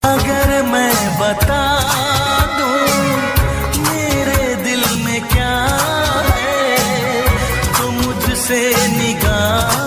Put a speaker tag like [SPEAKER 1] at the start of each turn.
[SPEAKER 1] अगर मैं बता दूं मेरे दिल में क्या है, तो मुझसे निगाह